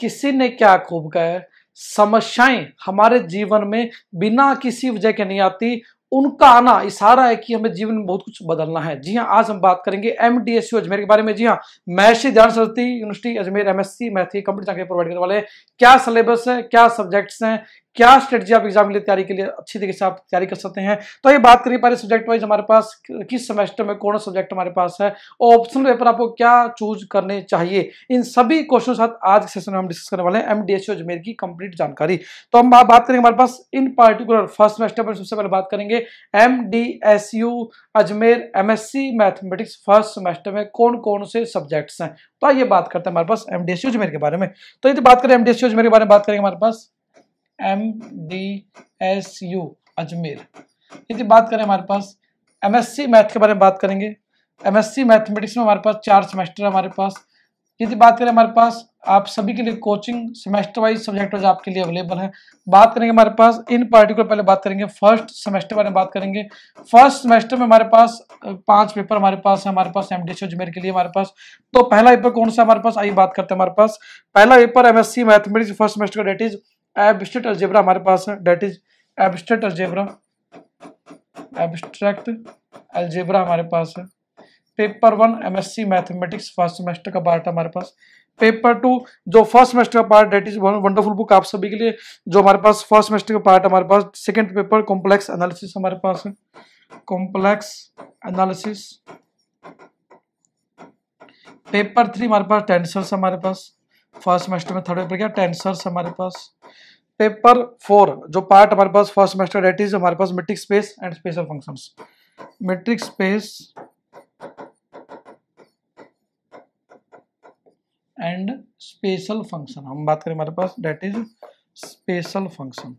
किसी ने क्या खूब कहा है, समस्याएं हमारे जीवन में बिना किसी वजह के नहीं आती, उनका आना इशारा है कि हमें जीवन में बहुत कुछ बदलना है। जी हाँ, आज हम बात करेंगे MDSU अजमेर के बारे में। जी हाँ, महर्षि ध्यान Saraswati university Ajmer MSc math की कंप्लीट जानकारी प्रोवाइड करने वाले हैं। क्या सिलेबस है, क्या सब्जेक्ट्स हैं, क्या स्ट्रेटजी आप एग्जाम के लिए तैयारी के लिए अच्छी तरीके से आप तैयारी कर सकते हैं। तो ये बात करिए पहले सब्जेक्ट वाइज हमारे पास किस सेमेस्टर में कौन सा सब्जेक्ट हमारे पास है, और ऑप्शनल पेपर आपको क्या चूज करने चाहिए, इन सभी क्वेश्चन के साथ आज के सेशन में हम डिस्कस करने वाले हैं MDSU अजमेर की कंप्लीट जानकारी। तो हम बात करेंगे हमारे पास इन पार्टिकुलर फर्स्ट सेमेस्टर पर। सबसे पहले बात करेंगे MDSU Ajmer MSc mathematics first semester में कौन कौन से सब्जेक्ट्स हैं। तो आइए बात करते हैं हमारे पास MDSU अजमेर के बारे में। तो यदि बात करें MDSU अजमेर के बारे में, बात करेंगे हमारे पास MDSU अजमेर। यदि बात करें हमारे पास MSc मैथ के बारे में बात करेंगे। MSc मैथमेटिक्स में हमारे पास 4 सेमेस्टर हमारे पास। यदि बात करें हमारे पास आप सभी के लिए coaching semester wise subject wise आपके लिए अवेलेबल है। बात करेंगे हमारे पास इन पार्टिकुलर, पहले बात करेंगे फर्स्ट सेमेस्टर बारे में बात करेंगे। फर्स्ट सेमेस्टर में हमारे पास 5 पेपर हमारे पास है, हमारे पास MDSU अजमेर के लिए हमारे पास। तो पहला पेपर कौन सा हमारे पास, आइए बात करते हैं। हमारे पास पहला paper MSc mathematics first semester का, डेट इज एब्स्ट्रैक्ट अलजेब्रा हमारे पास है, that is abstract algebra. Abstract algebra हमारे पास है। Paper 1 MSc mathematics first semester का पार्ट हमारे पास। पेपर 2 जो फर्स्ट सेमेस्टर का part, that is wonderful book आप सभी के लिए, जो हमारे पास फर्स्ट सेमेस्टर का पार्ट हमारे पास। सेकंड पेपर कॉम्प्लेक्स एनालिसिस हमारे पास है, कॉम्प्लेक्स एनालिसिस। पेपर 3 हमारे पास टेंसर्स हमारे पास, फर्स्ट सेमेस्टर में थर्ड पेपर क्या टेंसर्स हमारे पास। पेपर 4 जो पार्ट हमारे पास फर्स्ट सेमेस्टर, डेट इज हमारे पास matrix space and special functions. Matrix space and special function हम बात करें हमारे पास, that is special function.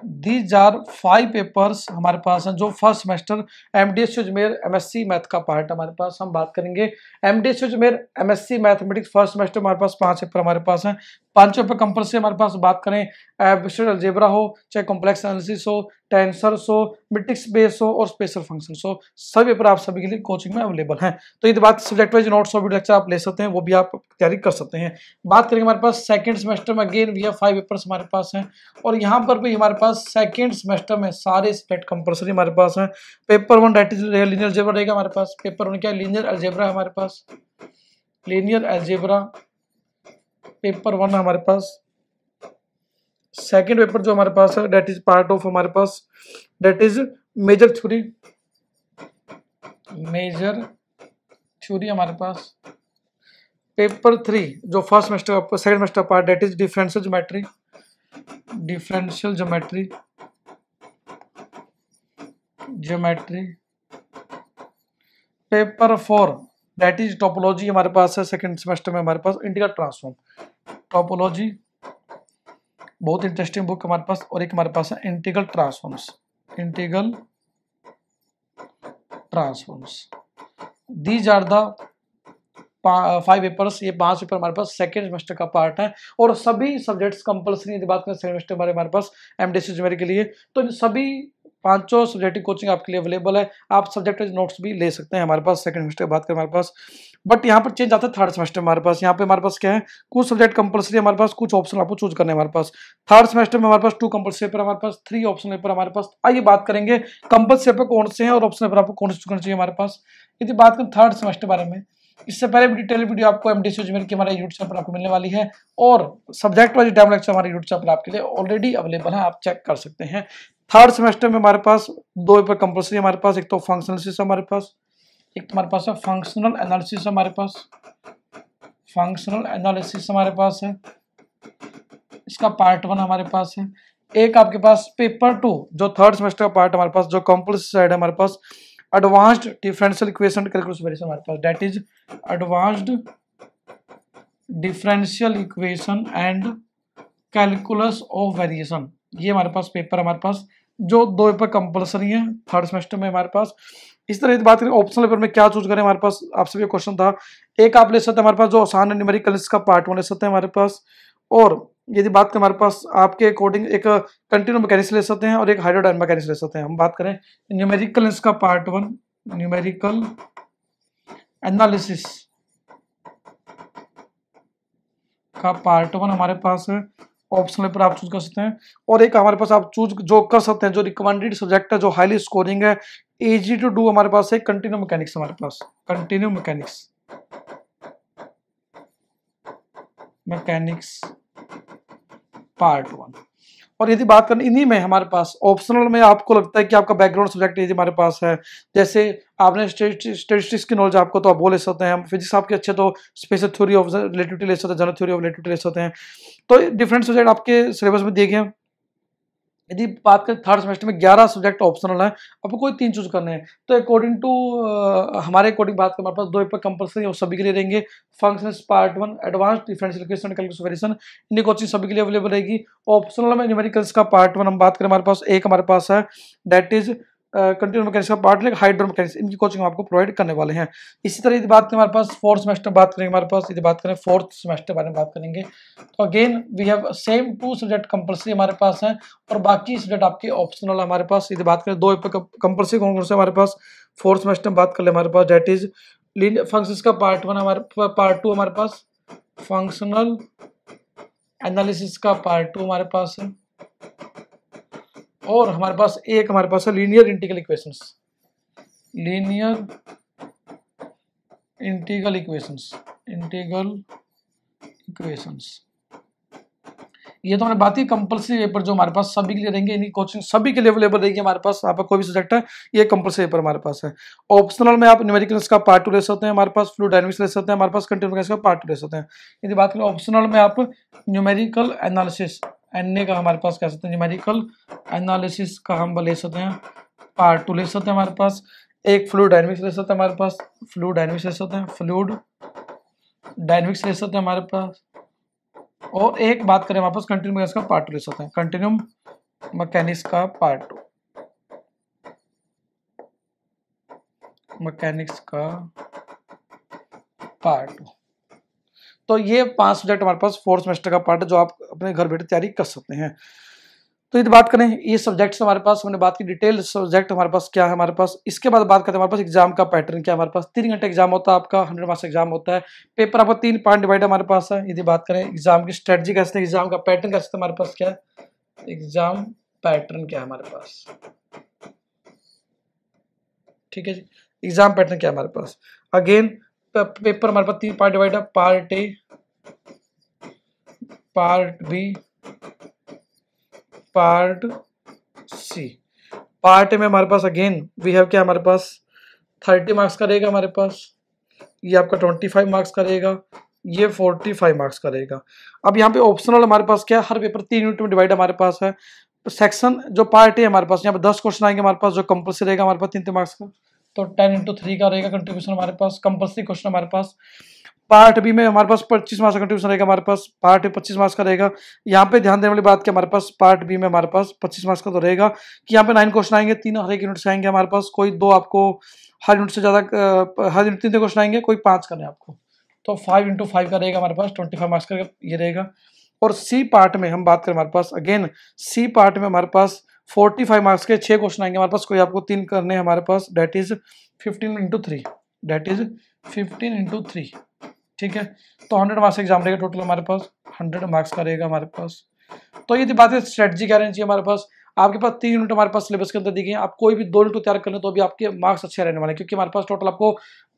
These are 5 papers हमारे पास हैं जो first semester MDSU Ajmer MSc math का पार्ट हमारे पास। हम बात करेंगे MDSU Ajmer MSc mathematics first semester हमारे पास 5 पेपर हमारे पास हैं। 5 पेपर कंपल्सरी हमारे पास। बात करें एब्स्ट्रैक्ट अलजेब्रा हो, चाहे कॉम्प्लेक्स एनालिसिस हो, टेंसर्स हो, मैट्रिक्स बेस हो और स्पेशल फंक्शंस हो, सभी पेपर आप सभी के लिए कोचिंग में अवेलेबल हैं। तो ये बात सब्जेक्ट वाइज नोट्स और वीडियो लेक्चर आप ले सकते हैं, वो भी आप तैयारी कर सकते हैं। बात करेंगे हमारे पास सेकंड सेमेस्टर में, अगेन वी हैव 5 पेपर्स हमारे पास हैं, और यहाँ पर भी हमारे पास सेकंड सेमेस्टर में सारे सब्जेक्ट कंपल्सरी हमारे पास हैं। Paper 1 that is linear algebra रहेगा हमारे पास। पेपर 1 क्या लीनियर अलजेब्रा है हमारे पास, लीनियर अलजेब्रा पेपर 1 हमारे पास। सेकंड पेपर जो हमारे पास है, डेट इज पार्ट ऑफ हमारे पास, that is measure theory, measure theory हमारे पास। पेपर 3 जो first semester second semester part, that is differential geometry, differential geometry, geometry. Paper 4 that is topology हमारे पास है सेकंड सेमेस्टर में हमारे पास। इंटीग्रल ट्रांसफॉर्म, टोपोलॉजी बहुत इंटरेस्टिंग बुक हमारे पास। और एक हमारे पास है integral transforms, integral transforms. These are the 5 papers, ये 5 पेपर हमारे पास सेकेंड सेमेस्टर का पार्ट है, और सभी सब्जेक्ट्स कंपल्सरी बात करें सेमेस्टर हमारे पास MDSU अजमेर के लिए। तो सभी 5 सब्जेक्ट की कोचिंग आपके लिए अवेलेबल है, आप सब्जेक्ट वाइज नोट्स भी ले सकते हैं हमारे पास सेकंड सेमेस्टर की बात करें हमारे पास। बट यहाँ पर चेंज आता है थर्ड सेमेस्टर हमारे पास। यहाँ पे हमारे पास क्या है, कुछ सब्जेक्ट कंपल्सरी हमारे पास, कुछ ऑप्शन आपको चूज करने हमारे पास। थर्ड सेमेस्टर में हमारे पास 2 कंपल्सरी पेपर हमारे पास, 3 ऑप्शन पेपर हमारे पास। आइए बात करेंगे कंपल्सरी पेपर कौन से हैं और ऑप्शन पेपर आपको कौन से चूज करना चाहिए हमारे पास। यदि बात करें थर्ड सेमेस्टर बारे में, इससे पहले भी डिटेल वीडियो आपको MDSU अजमेर की हमारे यूट्यूब चैनल पर आपको मिलने वाली है, और सब्जेक्ट वाइज डेमो लेक्चर हमारे यूट्यूब चैनल पर आपके लिए ऑलरेडी अवेलेबल है, आप चेक कर सकते हैं। थर्ड सेमेस्टर में हमारे पास 2 पेपर कंपल्सरी हमारे पास, एक तो फंक्शनल एनालिसिस हमारे पास, एक तो हमारे पास है फंक्शनल एनालिसिस हमारे पास, फंक्शनल एनालिसिस हमारे पास है, इसका पार्ट 1 हमारे पास है। एक आपके पास पेपर 2 जो थर्ड सेमेस्टर का पार्ट हमारे पास, जो कंपल्सरी साइड है हमारे पास, advanced differential equation calculus variation हमारे पास, that is advanced differential equation and calculus of variation. ये हमारे पास पेपर हमारे पास जो 2 पेपर कंपल्सरी है थर्ड सेमेस्टर में हमारे पास। इस तरह की बात करें ऑप्शनल पेपर में क्या चूज करें हमारे पास, आप सभी क्वेश्चन था। एक आप ले सकते हैं हमारे पास जो आसान है न्यूमेरिकल्स का पार्ट 1 ले सकते हैं हमारे पास, और यदि बात करें हमारे पास आपके अकॉर्डिंग एक कंटिन्यूम मैकेनिक्स ले सकते हैं और एक हाइड्रोडायनामिक मैकेनिक्स ले सकते हैं। हम बात करें न्यूमेरिकल्स का पार्ट 1, न्यूमेरिकल एनालिसिस, का पार्ट 1 हमारे पास है, ऑप्शनल पर आप चूज कर सकते हैं। और एक हमारे पास आप चूज जो कर सकते हैं, जो रिकमेंडेड सब्जेक्ट है, जो हाईली स्कोरिंग है, इजी टू डू हमारे पास है कंटिन्यू मैकेनिक्स, हमारे पास कंटिन्यू मैकेनिक्स पार्ट 1। और यदि बात करें इन्हीं में हमारे पास ऑप्शनल में आपको लगता है कि आपका बैकग्राउंड सब्जेक्ट यदि हमारे पास है, जैसे आपने स्टेटिस्टिक्स की नॉलेज आपको तो आप वो ले सकते हैं, हम फिजिक्स आपके अच्छे तो स्पेशल थ्योरी ऑफ रिलेटिविटी ले सकते हैं, जनरल थ्योरी ऑफ रिलेटिविटी ले सकते हैं। तो डिफरेंट सब्जेक्ट आपके सिलेबस में दिए गए हैं। यदि बात करें थर्ड सेमेस्टर में 11 सब्जेक्ट ऑप्शनल है, आपको कोई 3 चूज करने हैं। तो अकॉर्डिंग टू हमारे अकॉर्डिंग बात करें, हमारे पास 2 पेपर कंपलसरी और सभी के लिए रहेंगे। Functions part 1 advance differential equation and calculus variation, इनकी कोचिंग सभी के लिए अवेलेबल रहेगी। ऑप्शनल में न्यूमेरिकल्स का पार्ट 1 हम बात करें, हमारे पास एक हमारे पास है दैट इज कंटिन्यूस मैकेनिक्स का पार्ट, लेकिन हाइड्रो मैकेनिक्स, इनकी कोचिंग आपको प्रोवाइड करने वाले हैं। इसी तरह यदि बात करें हमारे पास फोर्थ सेमेस्टर बात करेंगे, हमारे पास यदि बात करें फोर्थ सेमेस्टर बारे में बात करेंगे, तो again we have same 2 subject compulsory हमारे पास है और बाकी सब्जेक्ट आपके ऑप्शनल हमारे पास। यदि बात करें 2 कंपलसरी कौन कौन से हमारे पास फोर्थ सेमेस्टर में बात कर ले, हमारे पास डेट इज फंक्शंस का पार्ट 1 हमारे पार्ट 2 हमारे पास, फंक्शनल एनालिसिस का पार्ट 2 हमारे पास है, और हमारे पास एक हमारे पास है लीनियर इंटीग्रल इक्वेशंस, ये तो हमारे बात ही कंपलसरी पेपर जो हमारे पास सभी के लिए रहेंगे, इनकी कोचिंग सभी के लिए अवेलेबल रहेगी हमारे पास। आपका कोई भी सब्जेक्ट है, ये कंपलसरी पेपर हमारे पास है। ऑप्शनल में आप न्यूमेरिकल्स का पार्ट 2 ले सकते हैं, हमारे पास फ्लूइड डायनामिक्स ले सकते हैं, हमारे पास कंटिन्यूस मैकेनिक्स का पार्ट 2 ले सकते हैं। यदि बात करें ऑप्शनल में, आप न्यूमेरिकल एनालिसिस एनए का हमारे पास कह सकते हैं, न्यूमेरिकल एनालिसिस का हम ले सकते हैं, पार्ट 2 ले सकते हैं हमारे पास। एक फ्लूइड डायनामिक्स ले सकते हैं हमारे पास, फ्लूइड डायनामिक्स ले सकते हैं हमारे पास। और एक बात करें हमारे पास कंटिन्यू मैकेनिक्स का पार्ट 2 ले सकते हैं, कंटिन्यू मैकेनिक्स का पार्ट 2। तो ये 5 सब्जेक्ट हमारे पास फोर्थ सेमेस्टर का पार्ट है, जो आप अपने घर बैठे तैयारी कर सकते हैं। तो यदि बात करें ये सब्जेक्ट्स हमारे पास, हमने बात की डिटेल सब्जेक्ट हमारे पास क्या है हमारे पास। इसके बाद बात करते हैं हमारे पास एग्जाम का पैटर्न क्या है हमारे पास। 3 घंटे एग्जाम होता है आपका, 100 मार्क्स एग्जाम होता है। पेपर आपका 3 पार्ट डिवाइड हमारे पास है। यदि बात करें एग्जाम की स्ट्रेटजी कैसे, एग्जाम का पैटर्न कैसे हमारे पास क्या है, एग्जाम पैटर्न क्या है हमारे पास, ठीक है जी। एग्जाम पैटर्न क्या है हमारे पास, अगेन पेपर हमारे पास 3 पार्ट डिवाइड है, part A, part B, part C. Part A में हमारे पास अगेन वी हैव क्या हमारे पास 30 मार्क्स का रहेगा हमारे पास, ये आपका 25 मार्क्स का रहेगा, ये 45 मार्क्स का रहेगा। अब यहाँ पे ऑप्शनल हमारे पास क्या है, हर पेपर 3 यूनिट में डिवाइड हमारे पास है। सेक्शन जो पार्ट ए हमारे पास, यहाँ पे 10 क्वेश्चन आएंगे हमारे पास, जो कंपल्सरी रहेगा हमारे पास 3 मार्क्स का, तो 10 × 3 का रहेगा कंट्रीब्यूशन हमारे पास, कंपल्सरी क्वेश्चन हमारे पास। पार्ट बी में हमारे पास 25 मार्क्स का कंट्रीब्यूशन रहेगा हमारे पास, पार्ट ए 25 मार्क्स का रहेगा। यहाँ पे ध्यान देने वाली बात क्या हमारे पास, पार्ट बी में हमारे पास 25 मार्क्स का तो रहेगा कि यहाँ पे 9 क्वेश्चन आएंगे, 3 हर एक यूनिट से आएंगे हमारे पास, कोई 2 आपको हर यूनिट से ज़्यादा, हर यूनिट 3 क्वेश्चन आएंगे, कोई 5 करने आपको, तो 5 × 5 का रहेगा हमारे पास, 25 मार्क्स का ये रहेगा। और सी पार्ट में हम बात करें हमारे पास, अगेन सी पार्ट में हमारे पास 45 मार्क्स के 6 क्वेश्चन आएंगे हमारे पास, कोई आपको 3 करने हैं हमारे पास, डेट इज 15 × 3, डेट इज 15 × 3, ठीक है। तो 100 मार्क्स एग्जाम रहेगा टोटल हमारे पास, 100 मार्क्स का रहेगा हमारे पास। तो ये बात है स्ट्रेटजी क्या रहनी चाहिए हमारे पास, आपके पास 3 यूनिट हमारे पास सिलेबस के अंदर दी गई है, आप कोई भी 2 यूनिट तैयार कर लें तो भी आपके मार्क्स अच्छे रहने वाले हैं, क्योंकि हमारे पास टोटल आपको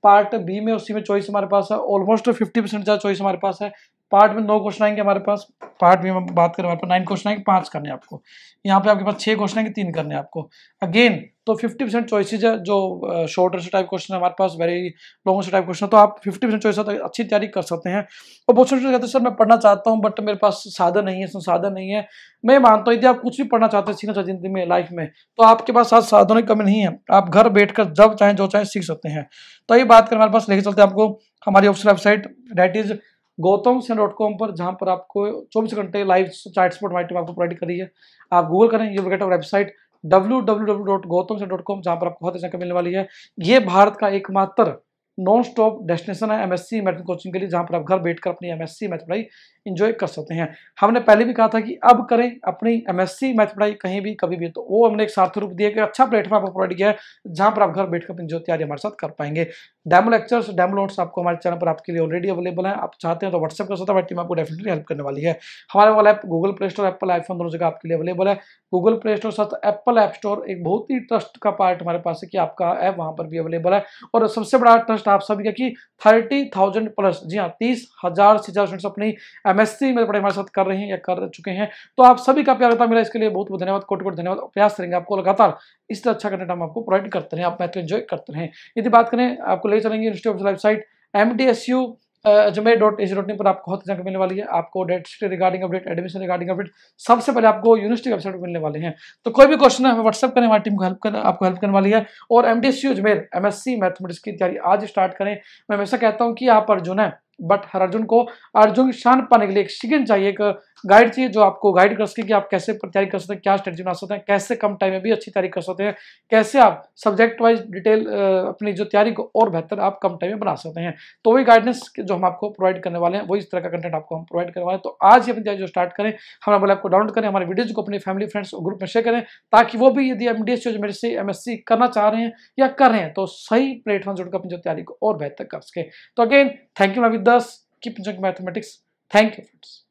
पार्ट बी में उसी में चॉइस हमारे पास है, ऑलमोस्ट 50% ज़्यादा चॉइस हमारे पास है। पार्ट में 9 क्वेश्चन आएंगे हमारे पास, पार्ट बी में बात करें हमारे पास 9 क्वेश्चन आएंगे, 5 करने आपको, यहाँ पे आपके पास 6 क्वेश्चन आएंगे, 3 करने आपको। अगेन तो 50% चॉइसेज है, जो शॉर्टर से टाइप क्वेश्चन है हमारे पास, वेरी लॉन्ग से टाइप क्वेश्चन, तो आप 50% चॉइस है तो अच्छी तैयारी कर सकते हैं। और बहुत सारे कहते हैं सर मैं पढ़ना चाहता हूँ बट मेरे पास साधन नहीं है, संसाधन नहीं है। मैं मानता हूँ यदि आप कुछ भी पढ़ना चाहते हैं, सीखना चाहते हैं जिंदगी में, लाइफ में, तो आपके पास साधनों की कमी नहीं है, आप घर बैठकर जब चाहें जो चाहें सीख सकते हैं। तो ये बात करें हमारे पास लेके चलते हैं आपको हमारी official website, date is gautamsen.com पर, जहाँ पर आपको 24 घंटे लाइव चार्ट स्पॉट हमारी टीम आपको प्रोवाइड करी है। आप गूगल करें, ये गेट वेबसाइट www.gautamsen.com, जहाँ पर आपको बहुत अच्छा मिलने वाली है। ये भारत का एकमात्र नॉन स्टॉप डेस्टिनेशन है एमएससी मैथ कोचिंग के लिए, जहां पर आप घर बैठकर अपनी एमएससी मैथ पढ़ाई इंजॉय कर सकते हैं। हमने पहले भी कहा था कि अब करें अपनी एमएससी मैथ पढ़ाई कहीं भी कभी भी, तो वो हमने एक सार्थक रूप दिया कि अच्छा प्लेटफॉर्म आपको प्रोवाइड किया है जहां पर आप घर बैठकर अपनी जो तैयारी हमारे साथ कर पाएंगे। डेमो लेक्चर्स, डेमो नोट्स आपको हमारे चैनल पर आपके लिए ऑलरेडी अवेलेबल है। आप चाहते हैं तो व्हाट्सएप कर सकते हैं, हमारी टीम आपको डेफिनेटली हेल्प करने वाली है। हमारे वाला app Google play store, Apple iPhone दोनों जगह आपके लिए अवेलेबल है। गूगल प्ले स्टोर साथ एप्पल ऐप स्टोर एक बहुत ही ट्रस्ट का पार्ट हमारे पास है कि आपका ऐप वहां पर भी अवेलेबल है। और सबसे बड़ा ट्रस्ट आप सभी का कि 30,000 प्लस, जी हाँ 30,000 से ज्यादा स्टूडेंट्स अपनी एमएससी में पढ़ाई हमारे साथ कर रहे हैं या कर चुके हैं। तो आप सभी का प्यार मिला, इसके लिए बहुत बहुत धन्यवाद, कोटि कोटि धन्यवाद। प्रयास करेंगे आपको लगातार इस तरह अच्छा कंटेंट हम आपको प्रोवाइड करते रहें, आप मैथ एंजॉय करते रहें। यदि बात करें, आपको ले चलेंगे यूनिवर्सिटी ऑफ वेबसाइट mdsu.ajmer.ac.in पर आपको बहुत जानकारी मिलने वाली है। आपको date sheet regarding update, admission regarding update सबसे पहले आपको यूनिवर्सिटी वेबसाइट पर मिलने वाले हैं। तो कोई भी क्वेश्चन है हमें व्हाट्सएप करें, हमारी टीम को आपको हेल्प करने वाली है। और एमडीएसयू अजमेर एमएससी मैथमेटिक्स की तैयारी आज स्टार्ट करें। मैं हमेशा कहता हूँ कि आप अर्जुन है, बट हर अर्जुन को अर्जुन की शान पाने के लिए एक शिकन चाहिए, एक गाइड चाहिए जो आपको गाइड कर सके कि आप कैसे तैयारी कर सकते हैं, क्या स्ट्रेटजी बना सकते हैं, कैसे कम टाइम में भी अच्छी तैयारी कर सकते हैं, कैसे आप सब्जेक्ट वाइज डिटेल अपनी जो तैयारी को और बेहतर आप कम टाइम में बना सकते हैं। तो वही गाइडेंस जो हम आपको प्रोवाइड करने वाले हैं, वही इस तरह का कंटेंट आपको हम प्रोवाइड करने वाले हैं। तो आज ही अपनी तैयारी जो स्टार्ट करें, हमारा मोबाइल आपको डाउनलोड करें, हमारे वीडियोज को अपनी फैमिली फ्रेंड्स ग्रुप में शेयर करें, ताकि वो भी यदि एमडीएस मेरे से एमएससी करना चाह रहे हैं या कर रहे हैं तो सही प्लेटफॉर्म जुड़कर अपनी जो तैयारी को और बेहतर कर सके। तो अगेन थैंक यू विद दस, keep enjoying mathematics. Thank you friends.